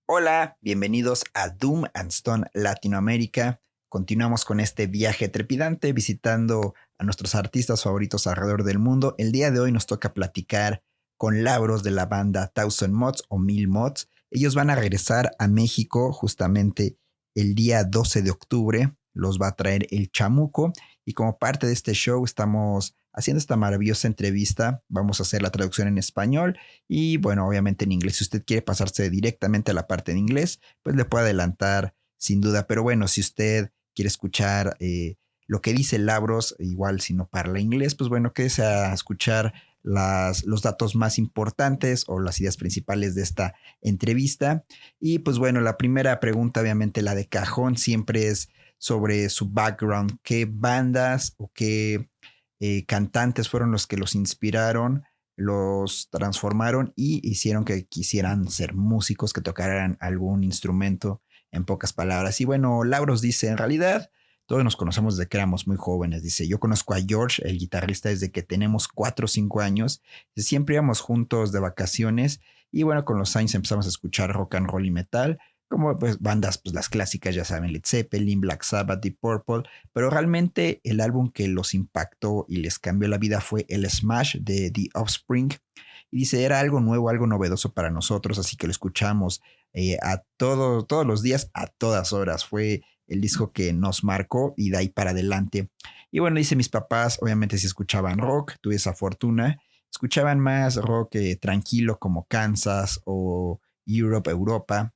Hola, bienvenidos a Doom and Stone Latinoamérica. Continuamos con este viaje trepidante visitando a nuestros artistas favoritos alrededor del mundo. El día de hoy nos toca platicar con Labros de la banda Thousand Mods o Mil Mods. Ellos van a regresar a México justamente el día 12 de octubre. Los va a traer el Chamuco y como parte de este show estamos haciendo esta maravillosa entrevista. Vamos a hacer la traducción en español y bueno, obviamente en inglés. Si usted quiere pasarse directamente a la parte en inglés, pues le puedo adelantar sin duda. Pero bueno, si usted quiere escuchar lo que dice Labros, igual si no parla inglés, pues bueno, quédese a escuchar los datos más importantes o las ideas principales de esta entrevista. Y pues bueno, la primera pregunta, obviamente la de cajón, siempre es sobre su background. ¿Qué bandas o qué cantantes fueron los que los inspiraron, los transformaron y hicieron que quisieran ser músicos, que tocaran algún instrumento, en pocas palabras? Y bueno, Lauros dice, en realidad, todos nos conocemos desde que éramos muy jóvenes. Dice, yo conozco a George, el guitarrista, desde que tenemos 4 o 5 años. Siempre íbamos juntos de vacaciones y bueno, con los años empezamos a escuchar rock and roll y metal, como pues bandas, pues las clásicas, ya saben, Led Zeppelin, Black Sabbath, Deep Purple, pero realmente el álbum que los impactó y les cambió la vida fue el Smash de The Offspring. Y dice, era algo nuevo, algo novedoso para nosotros, así que lo escuchamos todos los días, a todas horas. Fue el disco que nos marcó y de ahí para adelante. Y bueno, dice, mis papás obviamente sí escuchaban rock, tuve esa fortuna. Escuchaban más rock tranquilo como Kansas o Europa.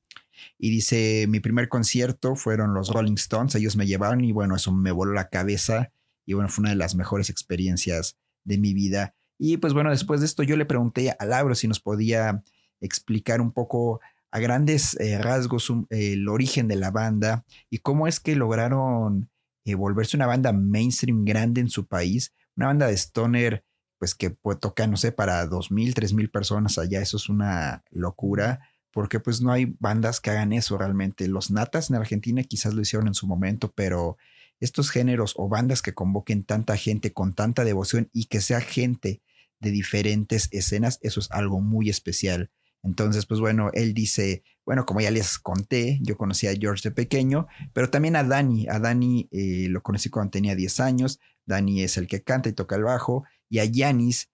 Y dice, mi primer concierto fueron los Rolling Stones, ellos me llevaron y bueno, eso me voló la cabeza y bueno, fue una de las mejores experiencias de mi vida. Y pues bueno, después de esto yo le pregunté a Lauro si nos podía explicar un poco a grandes rasgos el origen de la banda y cómo es que lograron volverse una banda mainstream grande en su país, una banda de stoner pues que pues, toca, no sé, para 2,000, 3,000 personas allá, eso es una locura porque pues no hay bandas que hagan eso realmente. Los Natas en Argentina quizás lo hicieron en su momento, pero estos géneros o bandas que convoquen tanta gente con tanta devoción y que sea gente de diferentes escenas, eso es algo muy especial. Entonces, pues bueno, él dice, bueno, como ya les conté, yo conocí a George de pequeño, pero también a Dani. A Dani lo conocí cuando tenía 10 años. Dani es el que canta y toca el bajo. Y a Yanis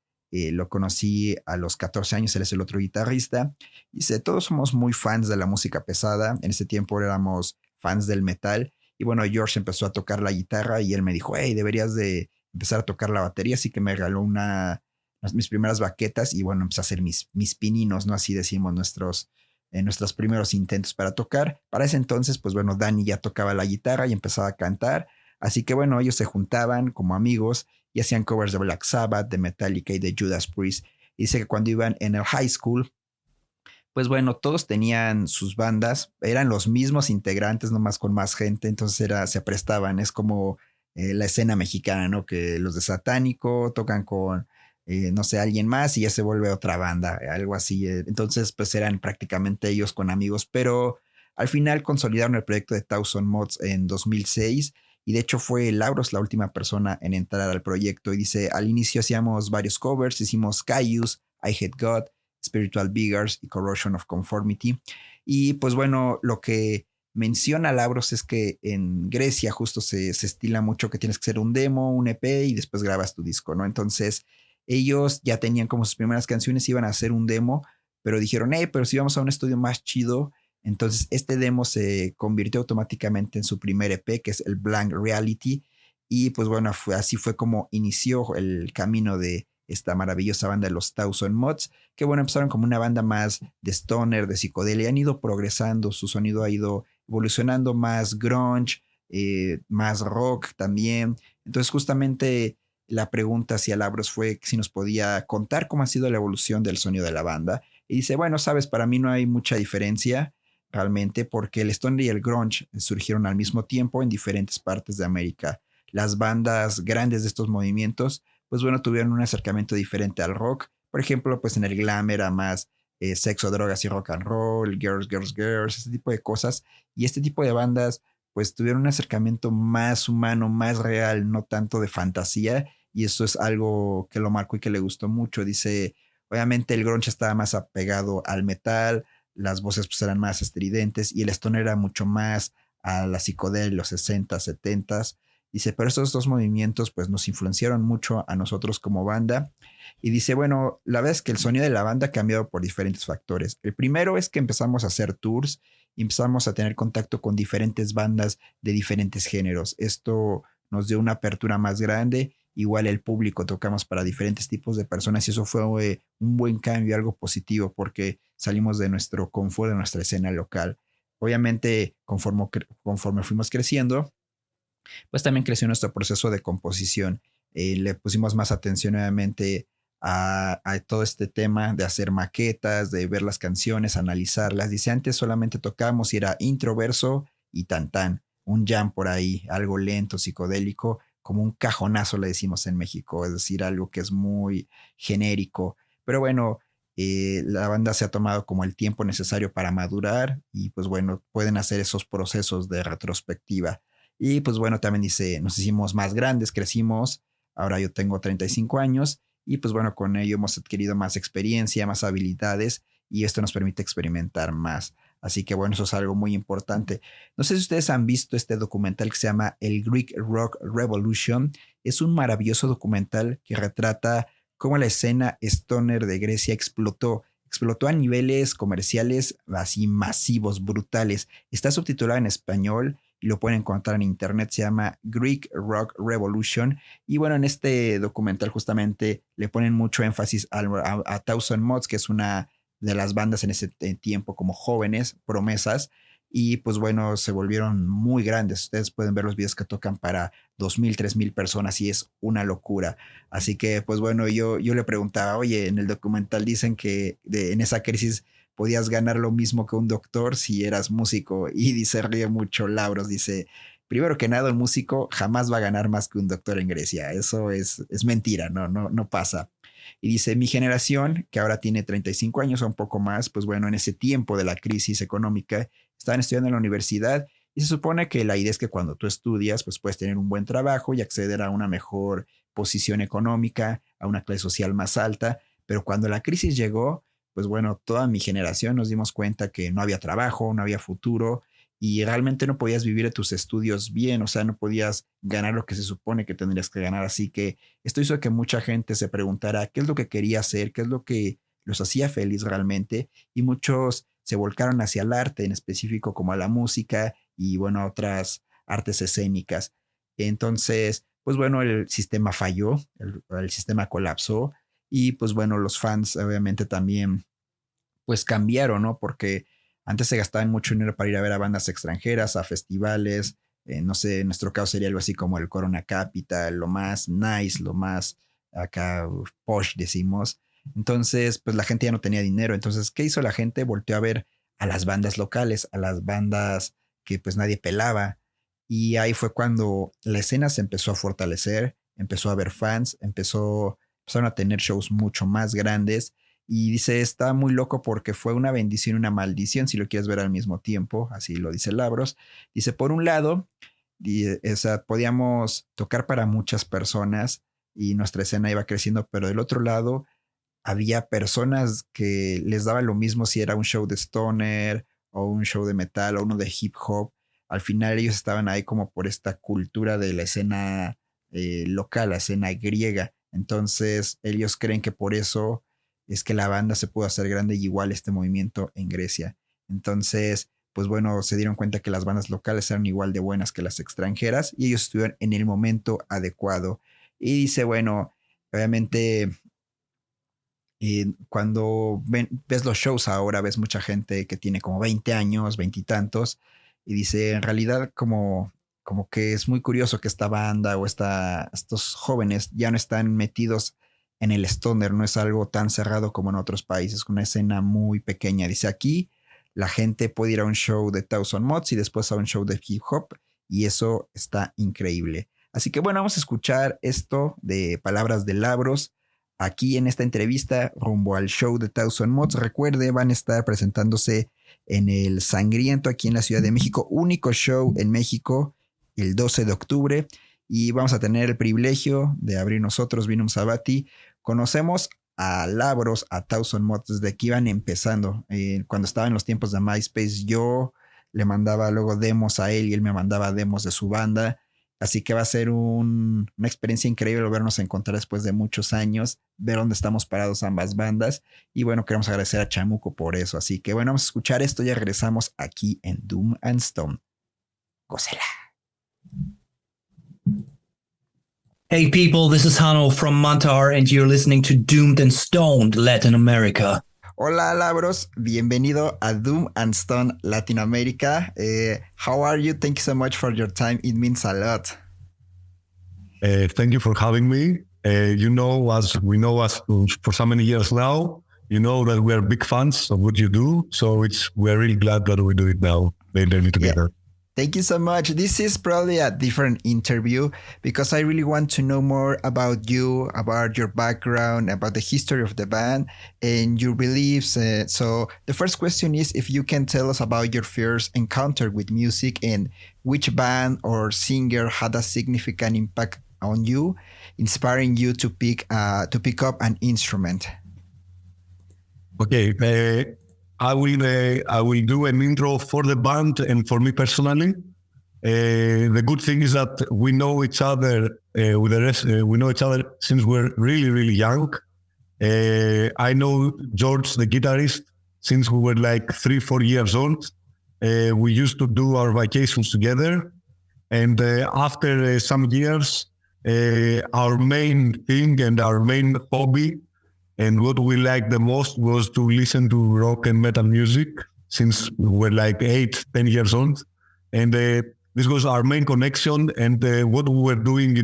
lo conocí a los 14 años, él es el otro guitarrista. Dice, todos somos muy fans de la música pesada. En ese tiempo éramos fans del metal. Y bueno, George empezó a tocar la guitarra y él me dijo, hey, deberías de empezar a tocar la batería. Así que me regaló mis primeras baquetas y bueno, empecé a hacer mis pininos, ¿no? Así decimos nuestros primeros intentos para tocar. Para ese entonces, pues bueno, Dani ya tocaba la guitarra y empezaba a cantar. Así que bueno, ellos se juntaban como amigos y hacían covers de Black Sabbath, de Metallica y de Judas Priest. Y dice que cuando iban en el high school, pues bueno, todos tenían sus bandas, eran los mismos integrantes, nomás con más gente, entonces se prestaban, es como la escena mexicana, ¿no? Que los de Satánico tocan con, no sé, alguien más y ya se vuelve otra banda, algo así. Entonces, pues eran prácticamente ellos con amigos, pero al final consolidaron el proyecto de Thousand Mods en 2006 y de hecho fue Lauros la última persona en entrar al proyecto y dice, al inicio hacíamos varios covers, hicimos Caius, I Hate God, Spiritual Beggars y Corrosion of Conformity. Y pues bueno, lo que menciona Labros es que en Grecia justo se estila mucho que tienes que hacer un demo, un EP y después grabas tu disco, ¿no? Entonces ellos ya tenían como sus primeras canciones, iban a hacer un demo, pero dijeron, pero si vamos a un estudio más chido, entonces este demo se convirtió automáticamente en su primer EP, que es el Blank Reality. Y pues bueno, así fue como inició el camino de esta maravillosa banda de los Thousand Mods, que bueno, empezaron como una banda más de stoner, de psicodelia, han ido progresando, su sonido ha ido evolucionando más grunge, más rock también. Entonces justamente la pregunta hacia Labros fue si nos podía contar cómo ha sido la evolución del sonido de la banda. Y dice, bueno, sabes, para mí no hay mucha diferencia realmente porque el stoner y el grunge surgieron al mismo tiempo en diferentes partes de América. Las bandas grandes de estos movimientos pues bueno, tuvieron un acercamiento diferente al rock. Por ejemplo, pues en el glam era más sexo, drogas y rock and roll, girls, ese tipo de cosas. Y este tipo de bandas, pues tuvieron un acercamiento más humano, más real, no tanto de fantasía. Y eso es algo que lo marcó y que le gustó mucho. Dice, obviamente el grunge estaba más apegado al metal, las voces pues eran más estridentes y el stoner era mucho más a la psicodelia de los 60, 70. Dice, pero estos dos movimientos pues nos influenciaron mucho a nosotros como banda. Y dice, bueno, la verdad es que el sonido de la banda ha cambiado por diferentes factores. El primero es que empezamos a hacer tours y empezamos a tener contacto con diferentes bandas de diferentes géneros. Esto nos dio una apertura más grande. Igual el público tocamos para diferentes tipos de personas y eso fue un buen cambio, algo positivo porque salimos de nuestro confort, de nuestra escena local. Obviamente, conforme fuimos creciendo, pues también creció nuestro proceso de composición. Le pusimos más atención nuevamente a todo este tema de hacer maquetas, de ver las canciones, analizarlas. Dice, antes solamente tocábamos y era intro, verso y tan tan, un jam por ahí, algo lento, psicodélico, como un cajonazo le decimos en México, es decir, algo que es muy genérico. Pero bueno, la banda se ha tomado como el tiempo necesario para madurar y pues bueno, pueden hacer esos procesos de retrospectiva. Y pues bueno, también dice, nos hicimos más grandes, crecimos, ahora yo tengo 35 años y pues bueno, con ello hemos adquirido más experiencia, más habilidades y esto nos permite experimentar más. Así que bueno, eso es algo muy importante. No sé si ustedes han visto este documental que se llama El Greek Rock Revolution. Es un maravilloso documental que retrata cómo la escena stoner de Grecia explotó a niveles comerciales así masivos, brutales. Está subtitulado en español y lo pueden encontrar en internet, se llama Greek Rock Revolution. Y bueno, en este documental justamente le ponen mucho énfasis a Thousand Mods, que es una de las bandas en ese tiempo como jóvenes, promesas, y pues bueno, se volvieron muy grandes. Ustedes pueden ver los videos que tocan para 2,000, 3,000 personas y es una locura. Así que pues bueno, yo le preguntaba, oye, en el documental dicen que en esa crisis podías ganar lo mismo que un doctor si eras músico. Y dice, ríe mucho Labros, dice, primero que nada, un músico jamás va a ganar más que un doctor en Grecia. Eso es mentira, no pasa. Y dice, mi generación, que ahora tiene 35 años o un poco más, pues bueno, en ese tiempo de la crisis económica, estaban estudiando en la universidad y se supone que la idea es que cuando tú estudias, pues puedes tener un buen trabajo y acceder a una mejor posición económica, a una clase social más alta, pero cuando la crisis llegó, pues bueno, toda mi generación nos dimos cuenta que no había trabajo, no había futuro y realmente no podías vivir de tus estudios bien, o sea, no podías ganar lo que se supone que tendrías que ganar. Así que esto hizo que mucha gente se preguntara qué es lo que quería hacer, qué es lo que los hacía feliz realmente y muchos se volcaron hacia el arte, en específico como a la música y bueno, a otras artes escénicas. Entonces, pues bueno, el sistema falló, el sistema colapsó y pues bueno, los fans obviamente también pues cambiaron, ¿no? Porque antes se gastaban mucho dinero para ir a ver a bandas extranjeras, a festivales, no sé, en nuestro caso sería algo así como el Corona Capital, lo más nice, lo más acá posh decimos. Entonces, pues la gente ya no tenía dinero. Entonces, ¿qué hizo la gente? Volteó a ver a las bandas locales, a las bandas que pues nadie pelaba. Y ahí fue cuando la escena se empezó a fortalecer, empezó a haber fans, empezaron a tener shows mucho más grandes y dice, está muy loco porque fue una bendición y una maldición, si lo quieres ver al mismo tiempo, así lo dice Labros. Dice, por un lado, o sea, podíamos tocar para muchas personas y nuestra escena iba creciendo, pero del otro lado había personas que les daba lo mismo si era un show de stoner o un show de metal o uno de hip hop. Al final ellos estaban ahí como por esta cultura de la escena local, la escena griega. Entonces ellos creen que por eso es que la banda se pudo hacer grande y igual este movimiento en Grecia. Entonces, pues bueno, se dieron cuenta que las bandas locales eran igual de buenas que las extranjeras y ellos estuvieron en el momento adecuado. Y dice, bueno, obviamente cuando ves los shows ahora, ves mucha gente que tiene como 20 años, 20 y tantos, y dice, en realidad como que es muy curioso que esta banda o estos jóvenes ya no están metidos en el stoner, no es algo tan cerrado como en otros países, una escena muy pequeña. Dice, aquí la gente puede ir a un show de Thousand Mods y después a un show de hip hop, y eso está increíble. Así que bueno, vamos a escuchar esto de palabras de Labros aquí en esta entrevista rumbo al show de Thousand Mods. Recuerde, van a estar presentándose en el Sangriento aquí en la Ciudad de México, único show en México el 12 de octubre y vamos a tener el privilegio de abrir nosotros Vinum Sabati. Conocemos a Labros, a Thousand Mods, desde que iban empezando. Cuando estaba en los tiempos de MySpace, yo le mandaba luego demos a él y él me mandaba demos de su banda. Así que va a ser una experiencia increíble volvernos a encontrar después de muchos años, ver dónde estamos parados ambas bandas. Y bueno, queremos agradecer a Chamuco por eso. Así que bueno, vamos a escuchar esto y regresamos aquí en Doom and Stone. Gócela. Hey people, this is Hanno from Mantar and you're listening to Doomed and Stoned Latin America. Hola Labros, bienvenido a Doom and Stone Latin America. How are you? Thank you so much for your time. It means a lot. Thank you for having me. As we know us for so many years now, you know that we are big fans of what you do. So we're really glad that we do it now, lately together. Yeah. Thank you so much. This is probably a different interview because I really want to know more about you, about your background, about the history of the band and your beliefs. So the first question is if you can tell us about your first encounter with music and which band or singer had a significant impact on you, inspiring you to pick up an instrument. Okay. I will do an intro for the band and for me personally. The good thing is that we know each other with the rest. We know each other since we're really, really young. I know George, the guitarist, since we were like 3-4 years old. We used to do our vacations together. And after some years, our main thing and our main hobby and what we liked the most was to listen to rock and metal music since we were like 8-10 years old. And this was our main connection. And what we were doing,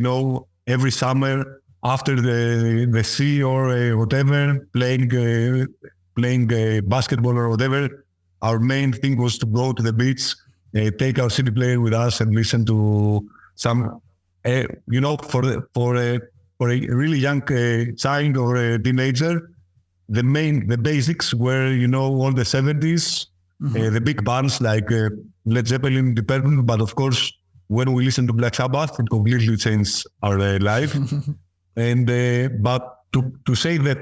every summer after the sea or whatever, playing basketball or whatever, our main thing was to go to the beach, take our CD player with us and listen to some, for a really young child or a teenager, the basics were, all the 70s, the big bands like Led Zeppelin, Deep Purple, but of course, when we listened to Black Sabbath, it completely changed our life. And but to say the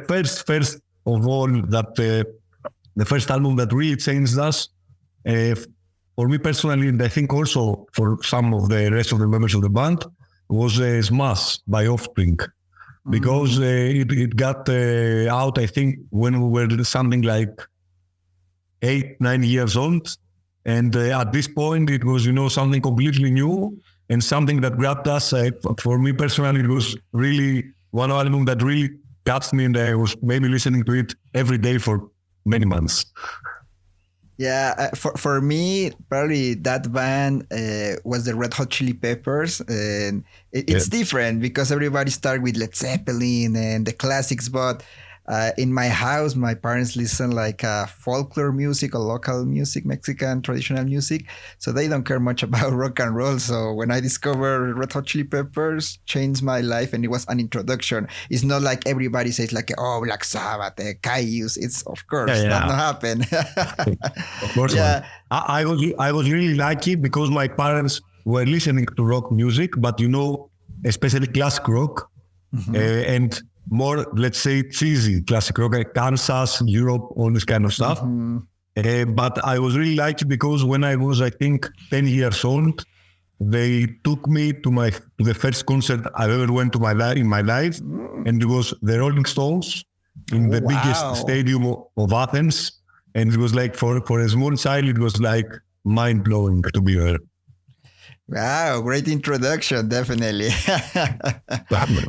first of all, that the first album that really changed us, for me personally, and I think also for some of the rest of the members of the band, was Smash by Offspring, because it got out, I think, when we were something like 8-9 years old. And at this point, it was, something completely new and something that grabbed us. For me personally, it was really one album that really got me, and I was maybe listening to it every day for many months. Yeah, for me, probably that band was the Red Hot Chili Peppers. And it's different because everybody started with Led Zeppelin and the classics. But in my house, my parents listen like folklore music or local music, Mexican traditional music. So they don't care much about rock and roll. So when I discovered Red Hot Chili Peppers, changed my life, and it was an introduction. It's not like everybody says like, oh, Black Sabbath, Caius. It's of course not happen. Of course, yeah. I was really lucky because my parents were listening to rock music, but especially classic rock, and more, let's say, cheesy classic rock, like Kansas, Europe, all this kind of stuff. But I was really lucky because when I was, I think, 10 years old, they took me to the first concert I've ever went to in my life, and it was the Rolling Stones in the biggest stadium of Athens. And it was like, for a small child, it was like mind-blowing to be there. Wow, great introduction, definitely.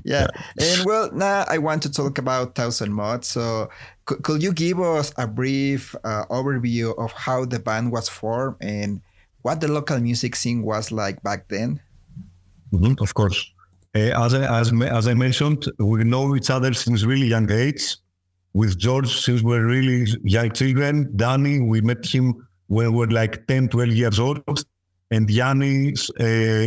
Yeah. And well, now I want to talk about Thousand Mods. So could you give us a brief overview of how the band was formed and what the local music scene was like back then? Of course. As I mentioned, we know each other since really young age. With George, since we're really young children. Danny, we met him when we were like 10, 12 years old. And Yannis,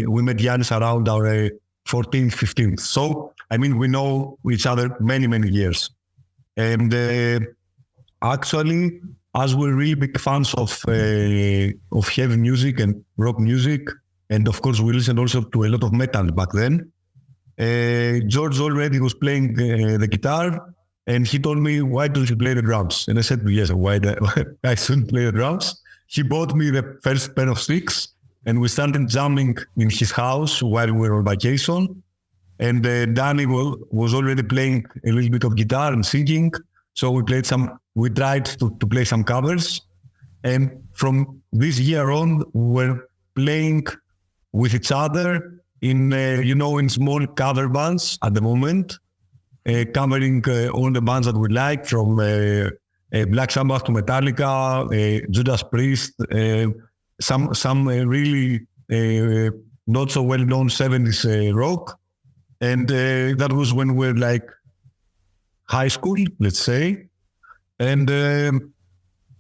we met Yannis around our 14, 15. So, we know each other many, many years. And actually, as we're really big fans of heavy music and rock music, and of course, we listened also to a lot of metal back then, George already was playing the guitar. And he told me, why don't you play the drums? And I said, yes, why I shouldn't play the drums? He bought me the first pair of sticks, and we started jamming in his house while we were on vacation. And Danny was already playing a little bit of guitar and singing. So we tried to play some covers. And from this year on, we were playing with each other in small cover bands at the moment, covering all the bands that we like, from Black Sabbath to Metallica, Judas Priest, some really not so well-known 70s rock. And that was when we were like high school, let's say. And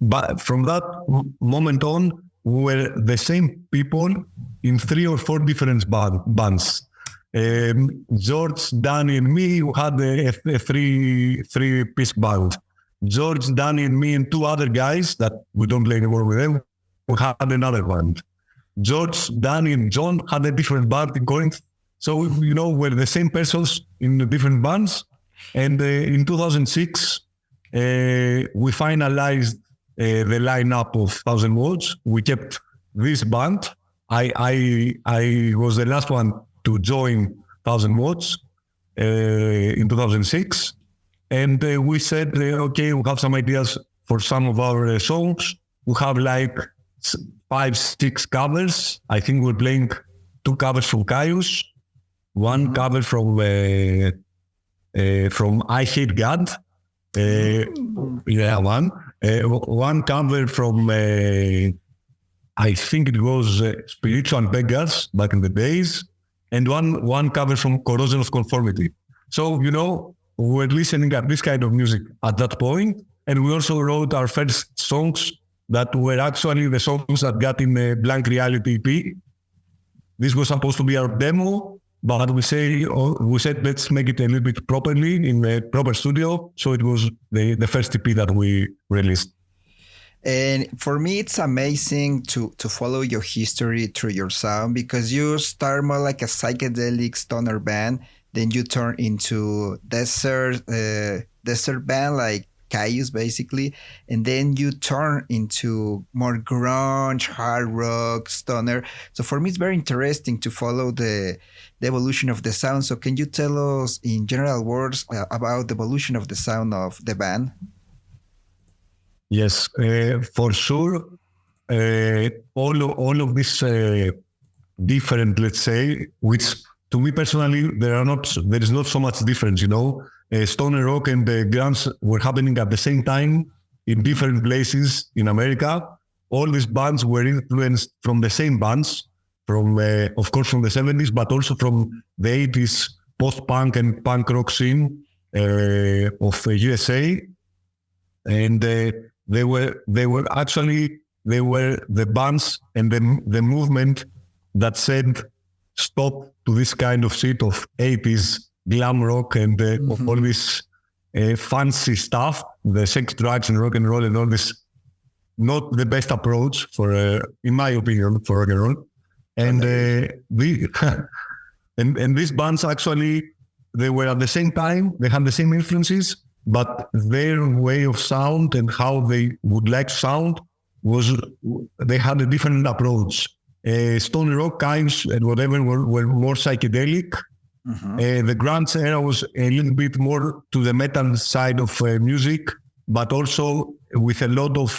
but from that moment on, we were the same people in 3 or 4 different bands. George, Danny, and me had a three-piece band. George, Danny, and me and 2 other guys that we don't play anymore with them, we had another band. George, Danny, and John had a different band in Corinth. So, we're the same persons in the different bands. And in 2006, we finalized the lineup of 1,000 Watts. We kept this band. I was the last one to join 1,000 Watts in 2006. And we said, okay, we have some ideas for some of our songs. We have like 5, 6 covers. I think we're playing 2 covers from Caius, 1 cover from I Hate God. One. One cover from, I think it was Spiritual Beggars back in the days. And one cover from Corrosion of Conformity. So, we were listening at this kind of music at that point. And we also wrote our first songs that were actually the songs that got in the Blank Reality EP. This was supposed to be our demo, but we said, let's make it a little bit properly in a proper studio. So it was the first EP that we released. And for me, it's amazing to follow your history through your sound, because you start more like a psychedelic stoner band, then you turn into desert band like Caius, basically, and then you turn into more grunge, hard rock, stoner. So for me, it's very interesting to follow the evolution of the sound. So can you tell us in general words about the evolution of the sound of the band? Yes, for sure. All of this different, let's say, which to me personally, there is not so much difference, Stoner rock and grunge were happening at the same time in different places in America. All these bands were influenced from the same bands, of course from the 70s, but also from the 80s post-punk and punk rock scene of USA. And they were the bands and the movement that said stop to this kind of shit of 80s glam rock and all this fancy stuff, the sex, drugs, and rock and roll, and all this. Not the best approach in my opinion, for rock and roll. And and these bands actually, they were at the same time, they had the same influences, but their way of sound and how they would like to sound they had a different approach. Stone rock, Caius, and whatever were more psychedelic. The grunge era was a little bit more to the metal side of music, but also with a lot of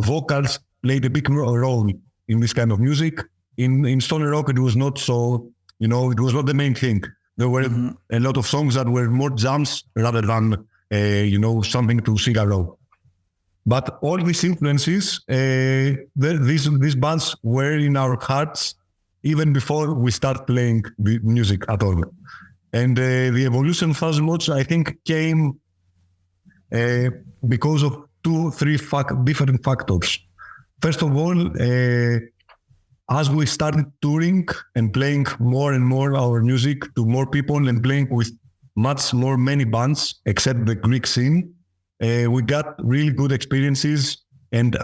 vocals played a big role in this kind of music. In stoner rock, it was not so, it was not the main thing. There were a lot of songs that were more jams rather than something to sing around. But all these influences, these bands were in our hearts even before we start playing the music at all. And the evolution of 1,000 Watts, I think, came because of 2-3 different factors. First of all, as we started touring and playing more and more our music to more people and playing with many bands, except the Greek scene, we got really good experiences, and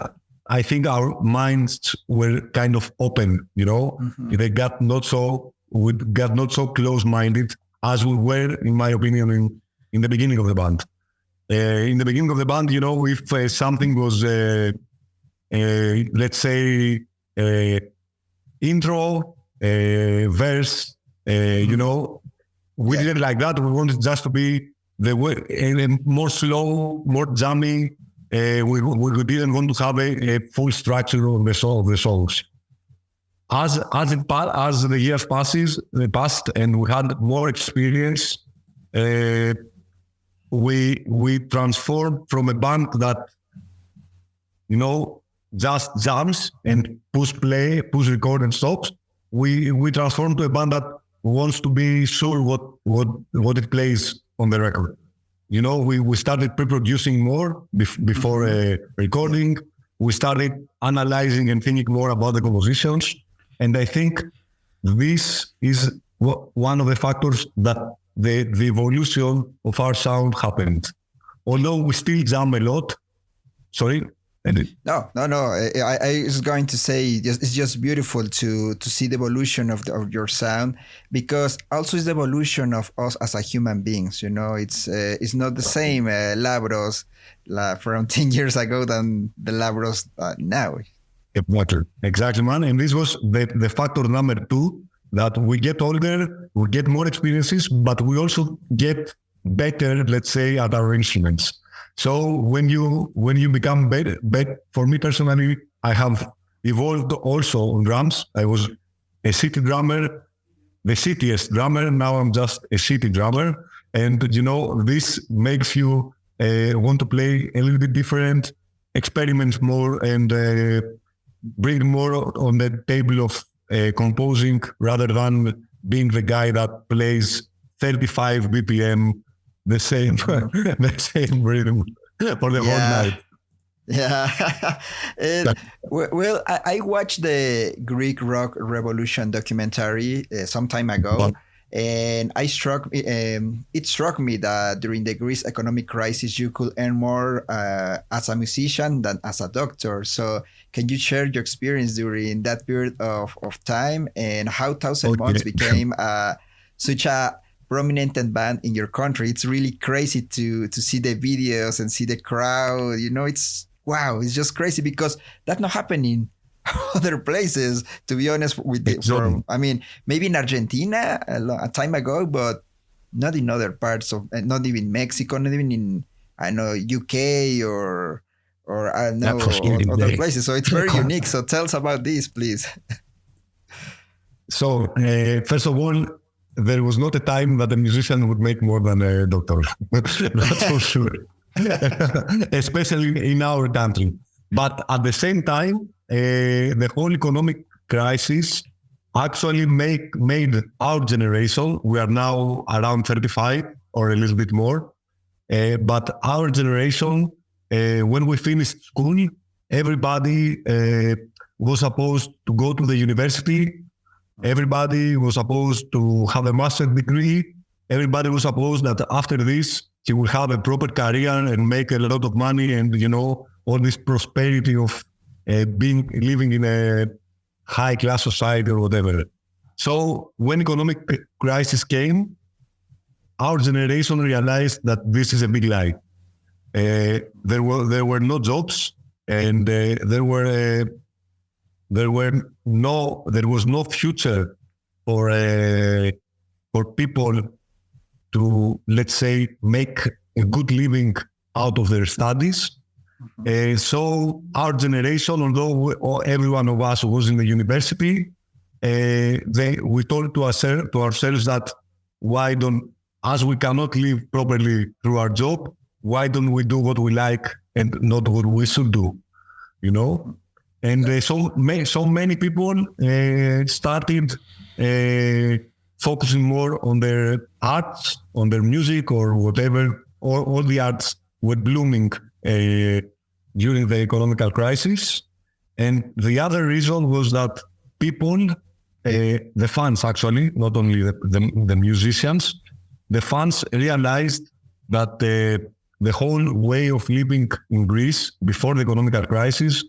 I think our minds were kind of open, They got not so close-minded as we were, in my opinion, in the beginning of the band. in the beginning of the band, if something was, let's say, intro, verse, we didn't like that. We wanted just to be the way more slow, more jamming. We didn't want to have a full structure of the songs. As the years passed, and we had more experience, we transformed from a band that just jams and push play, push record and stops. We transformed to a band that wants to be sure what it plays on the record. We started pre-producing more before recording. We started analyzing and thinking more about the compositions. And I think this is one of the factors that the evolution of our sound happened. Although we still jam a lot. Sorry? No. I was going to say it's just beautiful to see the evolution of your sound, because also it's the evolution of us as a human beings. It's not the same Labros from 10 years ago than the Labros now. Exactly, man. And this was the factor number 2, that we get older, we get more experiences, but we also get better, let's say, at our instruments. So when you become better, for me personally, I have evolved also on drums. I was a city drummer, the citiest drummer. Now I'm just a city drummer. And, this makes you want to play a little bit different, experiment more, and bring more on the table of composing, rather than being the guy that plays 35 BPM, the same rhythm for the whole night. Yeah. Well, I watched the Greek rock revolution documentary some time ago, and it struck me that during the Greece economic crisis, you could earn more as a musician than as a doctor. So can you share your experience during that period of time, and how Thousand Months became such a prominent band in your country? It's really crazy to see the videos and see the crowd. It's wow. It's just crazy, because that's not happening other places, to be honest with you. Maybe in Argentina a time ago, but not in other parts of, not even Mexico, not even in, UK or I don't know, other places. So it's very unique. So tell us about this, please. So first of all, there was not a time that a musician would make more than a doctor. That's for sure. Especially in our country. But at the same time, the whole economic crisis actually made our generation, we are now around 35 or a little bit more, but our generation, when we finished school, everybody was supposed to go to the university. Everybody was supposed to have a master's degree. Everybody was supposed that after this, he will have a proper career and make a lot of money, and, all this prosperity of living in a high-class society or whatever. So when economic crisis came, our generation realized that this is a big lie. There were no jobs, and there was no future for people to, let's say, make a good living out of their studies. So our generation, although every one of us was in the university, we told to ourselves that as we cannot live properly through our job, why don't we do what we like and not what we should do, And so many people started focusing more on their arts, on their music or whatever, or all the arts were blooming during the economical crisis. And the other reason was that people, the fans actually, not only the musicians, the fans realized that the whole way of living in Greece before the economical crisis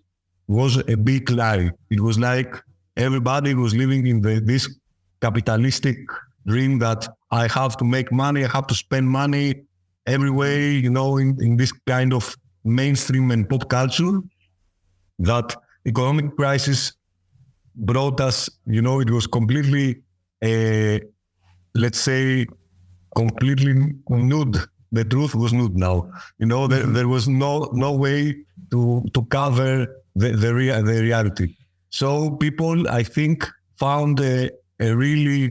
was a big lie. It was like everybody was living in this capitalistic dream that I have to make money, I have to spend money, every way, in this kind of mainstream and pop culture, that economic crisis brought us, it was completely, let's say, completely nude. The truth was nude now. There was no way to cover the reality. So people, I think, found a real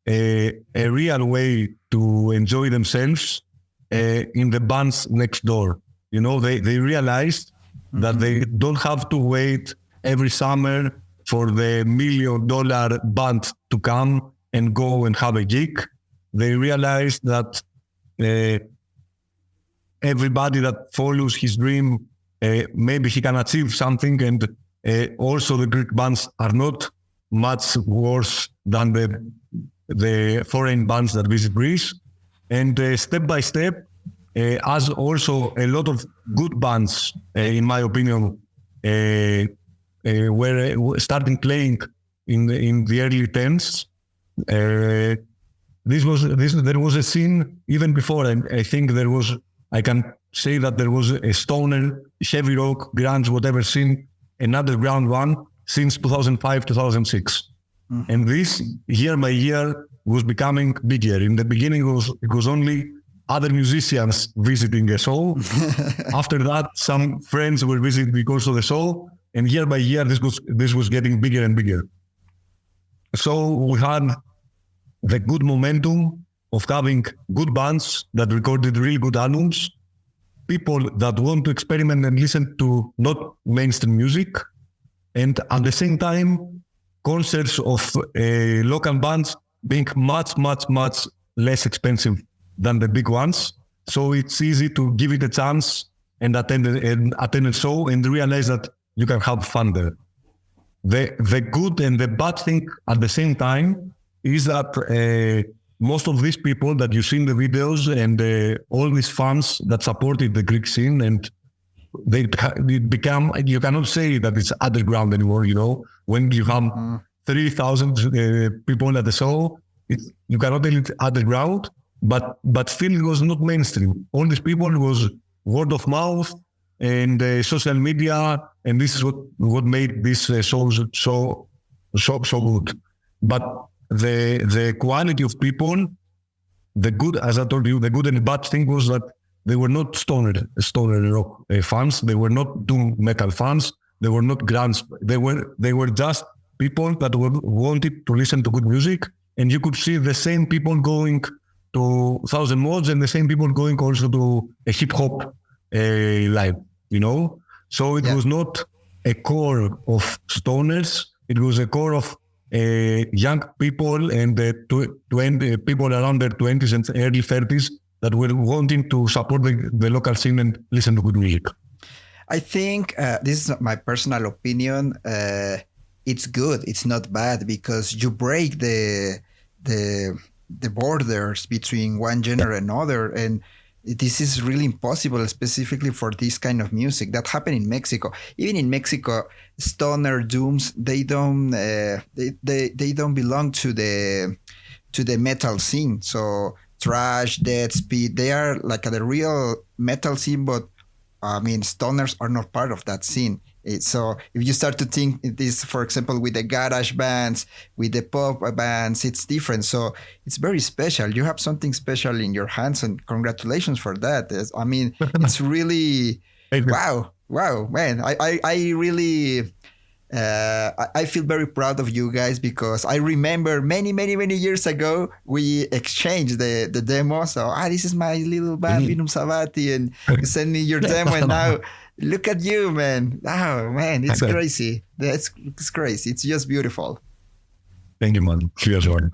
way to enjoy themselves in the bands next door. They realized that they don't have to wait every summer for the $1 million band to come and go and have a gig. They realized that everybody that follows his dream, maybe he can achieve something, and also the Greek bands are not much worse than the foreign bands that visit Greece. And step by step, as also a lot of good bands, in my opinion, were starting playing in the early 10s. There was a scene even before, and I think I can say that there was a stoner, heavy rock, grunge, whatever scene, an underground one since 2005, 2006. Mm-hmm. And this, year by year, was becoming bigger. In the beginning, it was only other musicians visiting a show. After that, some friends were visiting because of the show. And year by year, this was getting bigger and bigger. So we had the good momentum of having good bands that recorded really good albums, people that want to experiment and listen to not mainstream music, and at the same time, concerts of local bands being much, much, much less expensive than the big ones. So it's easy to give it a chance and attend a show and realize that you can have fun there. The good and the bad thing at the same time is that most of these people that you see in the videos and all these fans that supported the Greek scene, and they become, you cannot say that it's underground anymore, when you have 3,000 people at the show, you cannot tell it underground, but still it was not mainstream. All these people, it was word of mouth and social media, and this is what made these shows so good. But the quality of people, the good, as I told you, the good and the bad thing was that they were not stoner rock fans. They were not doom metal fans. They were not grunge. They were just people that wanted to listen to good music. And you could see the same people going to 1,000 Mods and the same people going also to a hip hop live, So it was not a core of stoners. It was a core of young people and people around their 20s and early 30s that were wanting to support the local scene and listen to good music. I think this is my personal opinion. It's good. It's not bad because you break the borders between one genre and another, and this is really impossible, specifically for this kind of music that happened in Mexico. Even in Mexico, stoner dooms, they don't belong to the metal scene. So thrash, death, speed, they are like the real metal scene, but stoners are not part of that scene. So if you start to think this, for example, with the garage bands, with the pop bands, it's different. So it's very special. You have something special in your hands, and congratulations for that. It's really, wow, man. I really, I feel very proud of you guys because I remember many years ago, we exchanged the demo. So, this is my little band, Vinum Savati, and you send me your demo, and now look at you, man. Oh, man, it's crazy. It's crazy. It's just beautiful. Thank you, man. Cheers, Jordan.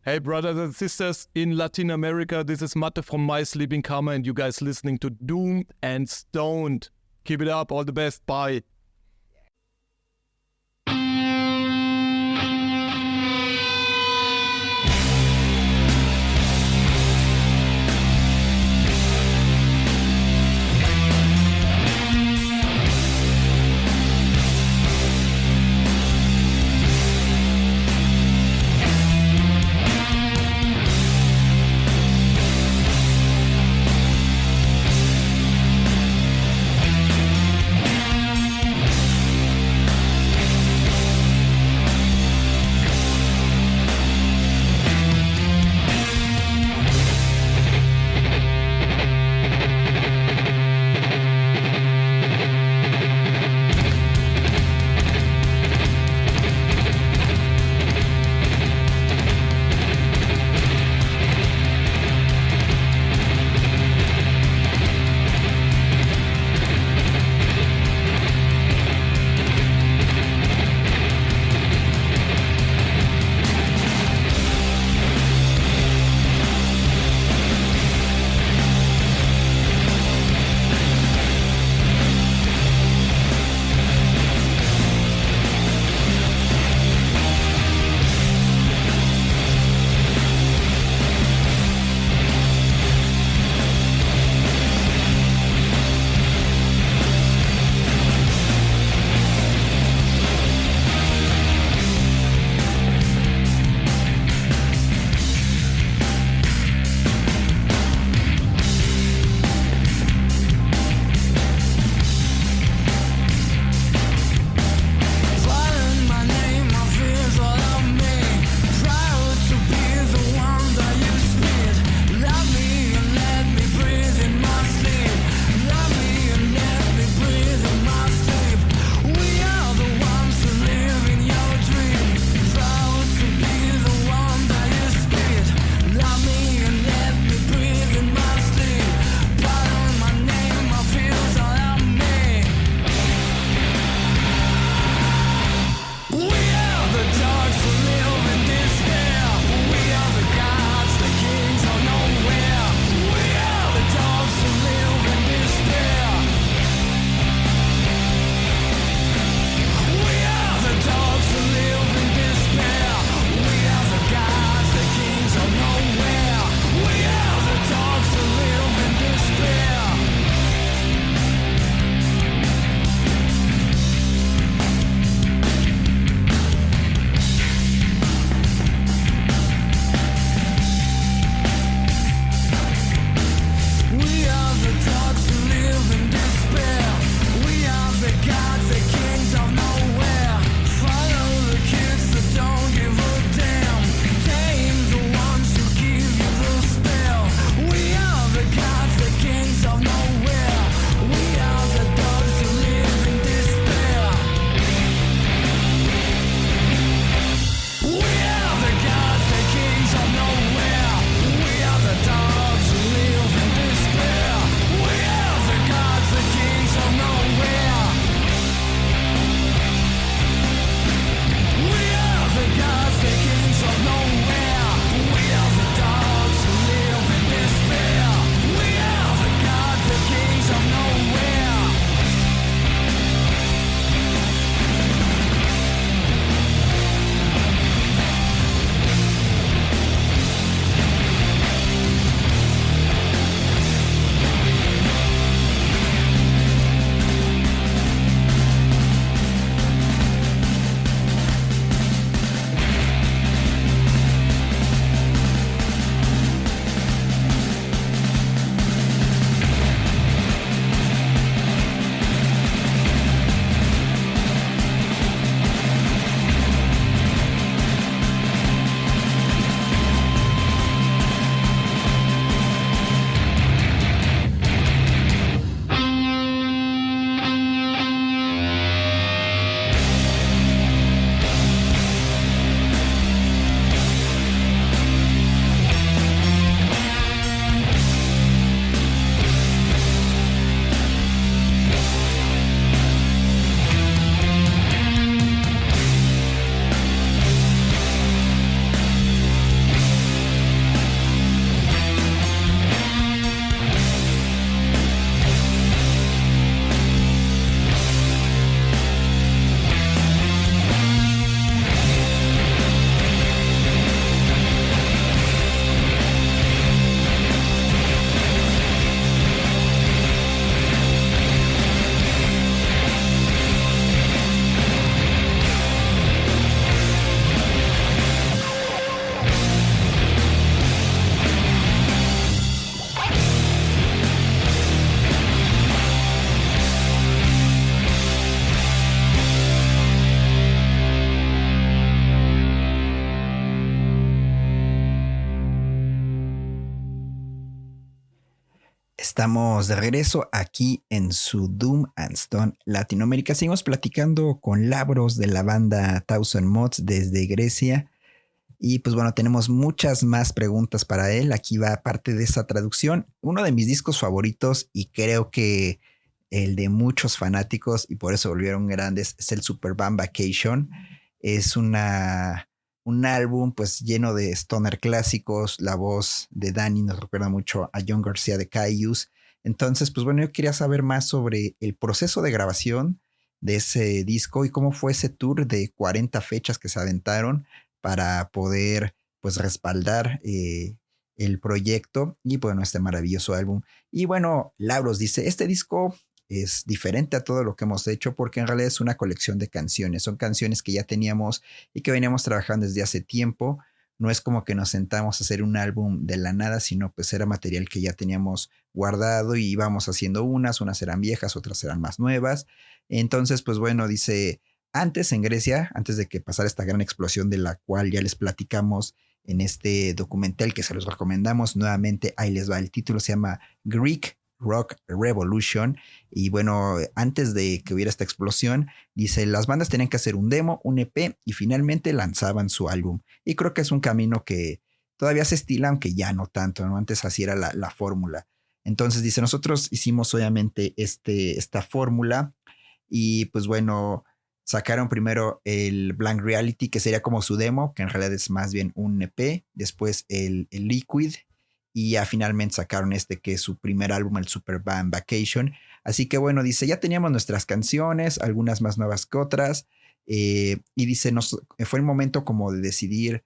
Hey, brothers and sisters in Latin America, this is Matte from My Sleeping Karma, and you guys listening to Doomed and Stoned. Keep it up. All the best. Bye. Estamos de regreso aquí en su Doom and Stone Latinoamérica. Seguimos platicando con Labros de la banda Thousand Mods desde Grecia. Y pues bueno, tenemos muchas más preguntas para él. Aquí va parte de esa traducción. Uno de mis discos favoritos y creo que el de muchos fanáticos y por eso volvieron grandes es el Superband Vacation. Es un álbum pues lleno de stoner clásicos. La voz de Danny nos recuerda mucho a John García de Caius. Entonces pues bueno, yo quería saber más sobre el proceso de grabación de ese disco y cómo fue ese tour de 40 fechas que se aventaron para poder pues respaldar el proyecto y bueno, este maravilloso álbum. Y bueno, Labros dice, este disco es diferente a todo lo que hemos hecho porque en realidad es una colección de canciones. Son canciones que ya teníamos y que veníamos trabajando desde hace tiempo. No es como que nos sentamos a hacer un álbum de la nada, sino pues era material que ya teníamos guardado y íbamos haciendo unas eran viejas, otras eran más nuevas. Entonces, pues bueno, dice, antes en Grecia, antes de que pasara esta gran explosión de la cual ya les platicamos en este documental que se los recomendamos nuevamente, ahí les va, el título se llama Greek Rock Revolution. Y bueno, antes de que hubiera esta explosión, dice, las bandas tenían que hacer un demo, un EP y finalmente lanzaban su álbum. Y creo que es un camino que todavía se estila, aunque ya no tanto, ¿no? Antes así era la fórmula. Entonces dice, nosotros hicimos obviamente esta fórmula y pues bueno, sacaron primero el Blank Reality, que sería como su demo, que en realidad es más bien un EP, después el Liquid, y ya finalmente sacaron que es su primer álbum, el Superband Vacation. Así que bueno, dice, ya teníamos nuestras canciones, algunas más nuevas que otras, y dice, fue el momento como de decidir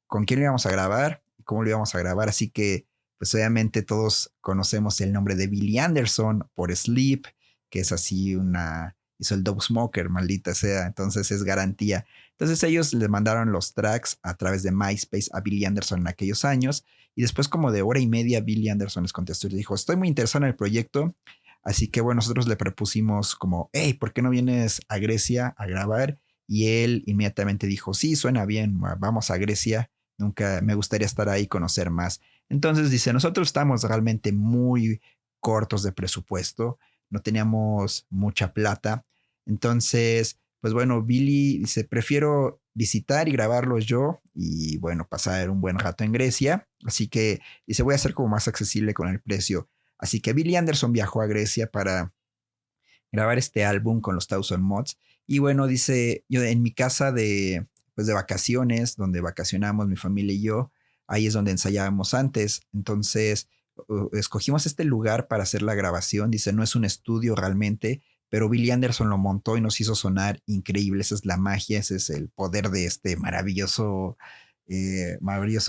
con quién lo íbamos a grabar y cómo lo íbamos a grabar, así que pues obviamente todos conocemos el nombre de Billy Anderson por Sleep, que es así hizo el Dope Smoker, maldita sea, entonces es garantía. Entonces ellos le mandaron los tracks a través de MySpace a Billy Anderson en aquellos años y después como de hora y media Billy Anderson les contestó y le dijo, estoy muy interesado en el proyecto, así que bueno, nosotros le propusimos como, hey, ¿por qué no vienes a Grecia a grabar? Y él inmediatamente dijo, sí, suena bien, vamos a Grecia, me gustaría estar ahí y conocer más. Entonces dice, nosotros estamos realmente muy cortos de presupuesto, no teníamos mucha plata. Entonces, pues bueno, Billy dice, prefiero visitar y grabarlos yo y bueno, pasar un buen rato en Grecia. Así que dice, voy a ser como más accesible con el precio. Así que Billy Anderson viajó a Grecia para grabar este álbum con los Thousand Mods. Y bueno, dice, yo en mi casa de vacaciones, donde vacacionamos mi familia y yo, ahí es donde ensayábamos antes. Entonces, escogimos este lugar para hacer la grabación. Dice, no es un estudio realmente, pero Billy Anderson lo montó y nos hizo sonar increíble. Esa es la magia, ese es el poder de este maravilloso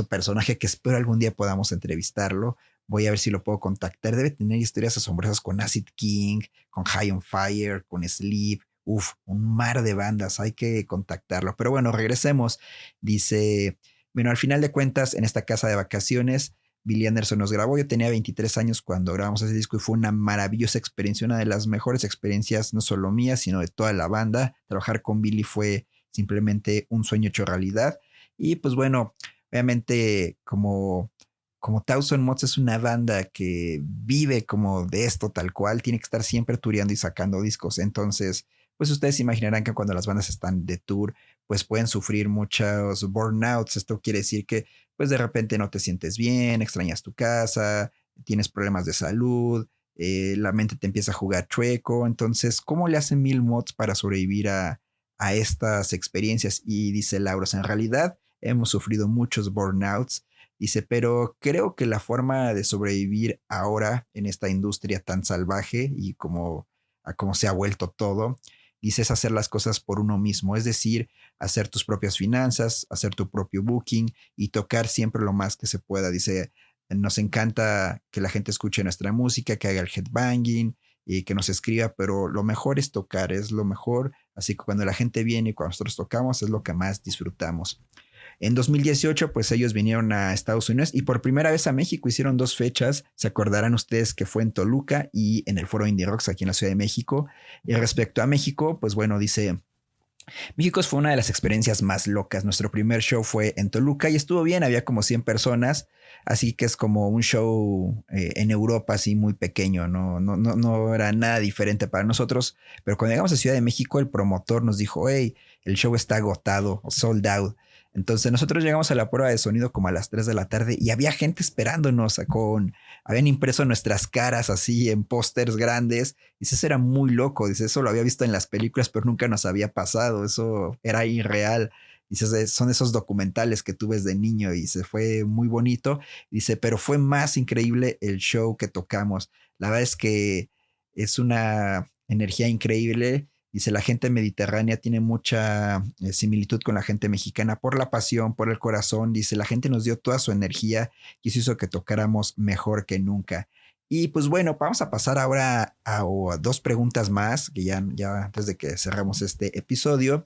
personaje que espero algún día podamos entrevistarlo. Voy a ver si lo puedo contactar. Debe tener historias asombrosas con Acid King, con High on Fire, con Sleep. Un mar de bandas. Hay que contactarlo. Pero bueno, regresemos. Dice, bueno, al final de cuentas, en esta casa de vacaciones, Billy Anderson nos grabó. Yo tenía 23 años cuando grabamos ese disco y fue una maravillosa experiencia, una de las mejores experiencias, no solo mías, sino de toda la banda. Trabajar con Billy fue simplemente un sueño hecho realidad. Y pues bueno, obviamente como Thousand Mods es una banda que vive como de esto tal cual, tiene que estar siempre tureando y sacando discos. Entonces, pues ustedes imaginarán que cuando las bandas están de tour, pues pueden sufrir muchos burnouts. Esto quiere decir que pues de repente no te sientes bien, extrañas tu casa, tienes problemas de salud, la mente te empieza a jugar chueco. Entonces, ¿cómo le hacen Mil Mods para sobrevivir a estas experiencias? Y dice Labros, en realidad hemos sufrido muchos burnouts. Dice, pero creo que la forma de sobrevivir ahora en esta industria tan salvaje y como se ha vuelto todo, dice, es hacer las cosas por uno mismo, es decir, hacer tus propias finanzas, hacer tu propio booking y tocar siempre lo más que se pueda. Dice, nos encanta que la gente escuche nuestra música, que haga el headbanging y que nos escriba, pero lo mejor es tocar, es lo mejor. Así que cuando la gente viene y cuando nosotros tocamos es lo que más disfrutamos. En 2018, pues ellos vinieron a Estados Unidos y por primera vez a México. Hicieron 2 fechas. Se acordarán ustedes que fue en Toluca y en el Foro Indie Rocks aquí en la Ciudad de México. Y respecto a México, pues bueno, dice, México fue una de las experiencias más locas. Nuestro primer show fue en Toluca y estuvo bien, había como 100 personas, así que es como un show en Europa así muy pequeño, no era nada diferente para nosotros, pero cuando llegamos a Ciudad de México el promotor nos dijo, hey, el show está agotado, sold out. Entonces nosotros llegamos a la prueba de sonido como a las 3 de la tarde y había gente esperándonos habían impreso nuestras caras así en pósters grandes. Dice, eso era muy loco. Dice, eso lo había visto en las películas, pero nunca nos había pasado. Eso era irreal. Dice, son esos documentales que tú ves de niño y se fue muy bonito. Dice, pero fue más increíble el show que tocamos. La verdad es que es una energía increíble. Dice, la gente mediterránea tiene mucha similitud con la gente mexicana por la pasión, por el corazón. Dice, la gente nos dio toda su energía y eso hizo que tocáramos mejor que nunca. Y pues bueno, vamos a pasar ahora a dos preguntas más, que ya antes de que cerramos este episodio.